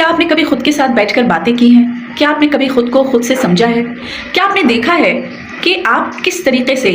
क्या आपने कभी खुद के साथ बैठकर बातें की हैं? क्या आपने कभी खुद को खुद से समझा है? क्या आपने देखा है कि आप किस तरीके से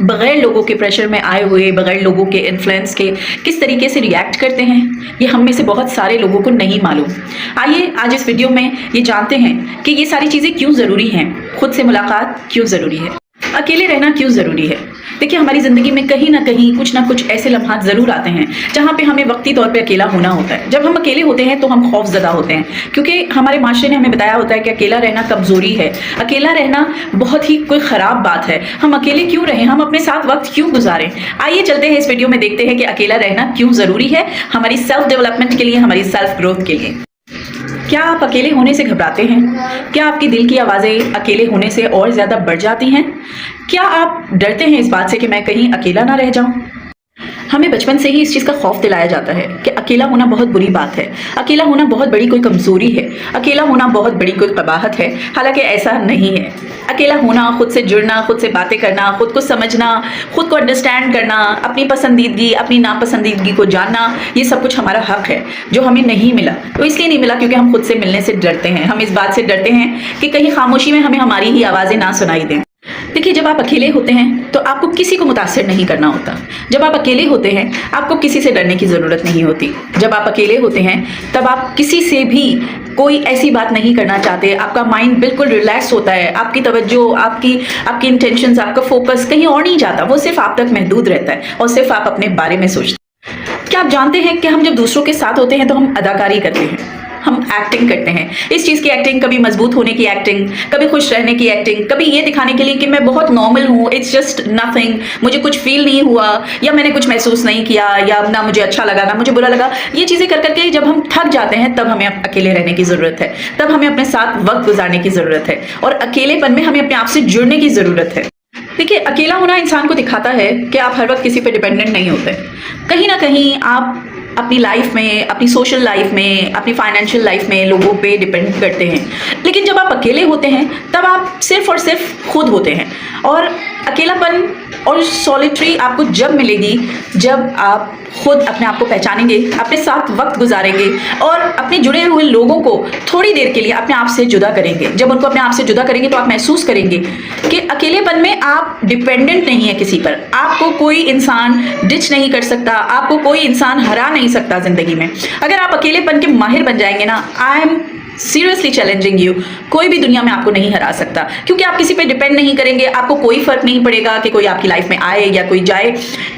बगैर लोगों के प्रेशर में आए हुए, बगैर लोगों के इन्फ्लुएंस के किस तरीके से रिएक्ट करते हैं? ये हम में से बहुत सारे लोगों को नहीं मालूम। आइए आज इस वीडियो में ये जानते हैं कि ये सारी चीज़ें क्यों ज़रूरी हैं, खुद से मुलाकात क्यों ज़रूरी है, अकेले रहना क्यों ज़रूरी है। देखिए, हमारी ज़िंदगी में कहीं ना कहीं कुछ ना कुछ ऐसे लम्हात ज़रूर आते हैं जहाँ पे हमें वक्ती तौर पे अकेला होना होता है। जब हम अकेले होते हैं तो हम खौफज़दा होते हैं, क्योंकि हमारे माशरे ने हमें बताया होता है कि अकेला रहना कमज़ोरी है, अकेला रहना बहुत ही कोई ख़राब बात है। हम अकेले क्यों रहें, हम अपने साथ वक्त क्यों गुजारें। आइए चलते हैं इस वीडियो में, देखते हैं कि अकेला रहना क्यों ज़रूरी है हमारी सेल्फ डेवलपमेंट के लिए, हमारी सेल्फ ग्रोथ के लिए। क्या आप अकेले होने से घबराते हैं? क्या आपकी दिल की आवाज़ें अकेले होने से और ज़्यादा बढ़ जाती हैं? क्या आप डरते हैं इस बात से कि मैं कहीं अकेला ना रह जाऊं? हमें बचपन से ही इस चीज़ का खौफ दिलाया जाता है कि अकेला होना बहुत बुरी बात है, अकेला होना बहुत बड़ी कोई कमज़ोरी है, अकेला होना बहुत बड़ी कोई कबाहत है। हालांकि ऐसा नहीं है। अकेला होना, खुद से जुड़ना, खुद से बातें करना, खुद को समझना, खुद को अंडरस्टैंड करना, अपनी पसंदीदगी, अपनी नापसंदीदगी को जानना, ये सब कुछ हमारा हक है जो हमें नहीं मिला। तो इसलिए नहीं मिला क्योंकि हम खुद से मिलने से डरते हैं। हम इस बात से डरते हैं कि कहीं खामोशी में हमें हमारी ही आवाज़ें ना सुनाई दें। देखिए, जब आप अकेले होते हैं तो आपको किसी को मुतासिर नहीं करना होता। जब आप अकेले होते हैं आपको किसी से डरने की ज़रूरत नहीं होती। जब आप अकेले होते हैं तब आप किसी से भी कोई ऐसी बात नहीं करना चाहते। आपका माइंड बिल्कुल रिलैक्स होता है, आपकी तवज्जो, आपकी इंटेंशंस, आपका फोकस कहीं और नहीं जाता, वो सिर्फ आप तक महदूद रहता है और सिर्फ आप अपने बारे में सोचते हैं। क्या आप जानते हैं कि हम जब दूसरों के साथ होते हैं तो हम अदाकारी करते हैं, हम एक्टिंग करते हैं। इस चीज़ की एक्टिंग, कभी मजबूत होने की एक्टिंग, कभी खुश रहने की एक्टिंग, कभी ये दिखाने के लिए कि मैं बहुत नॉर्मल हूँ, इट्स जस्ट नथिंग, मुझे कुछ फील नहीं हुआ, या मैंने कुछ महसूस नहीं किया, या ना मुझे अच्छा लगा ना मुझे बुरा लगा। ये चीज़ें कर करके जब हम थक जाते हैं तब हमें अकेले रहने की ज़रूरत है, तब हमें अपने साथ वक्त गुजारने की ज़रूरत है और अकेलेपन में हमें अपने आप से जुड़ने की ज़रूरत है। देखिए, अकेला होना इंसान को दिखाता है कि आप हर वक्त किसी पे डिपेंडेंट नहीं होते। कहीं ना कहीं आप अपनी लाइफ में, अपनी सोशल लाइफ में, अपनी फाइनेंशियल लाइफ में लोगों पे डिपेंड करते हैं। लेकिन जब आप अकेले होते हैं तब आप सिर्फ और सिर्फ खुद होते हैं। और अकेलापन और सॉलिटरी आपको जब मिलेगी जब आप खुद अपने आप को पहचानेंगे, अपने साथ वक्त गुजारेंगे और अपने जुड़े हुए लोगों को थोड़ी देर के लिए अपने आप से जुदा करेंगे। जब उनको अपने आप से जुदा करेंगे तो आप महसूस करेंगे कि अकेलेपन में आप डिपेंडेंट नहीं है किसी पर। आपको कोई इंसान डिच नहीं कर सकता, आपको कोई इंसान हरा नहीं सकता ज़िंदगी में। अगर आप अकेलेपन के माहिर बन जाएंगे ना, I am seriously challenging you, कोई भी दुनिया में आपको नहीं हरा सकता, क्योंकि आप किसी पे डिपेंड नहीं करेंगे। आपको कोई फर्क नहीं पड़ेगा कि कोई आपकी लाइफ में आए या कोई जाए।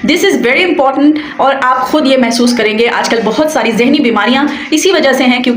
This is very important. और आप खुद ये महसूस करेंगे, आजकल बहुत सारी जहनी बीमारियां इसी वजह से हैं क्योंकि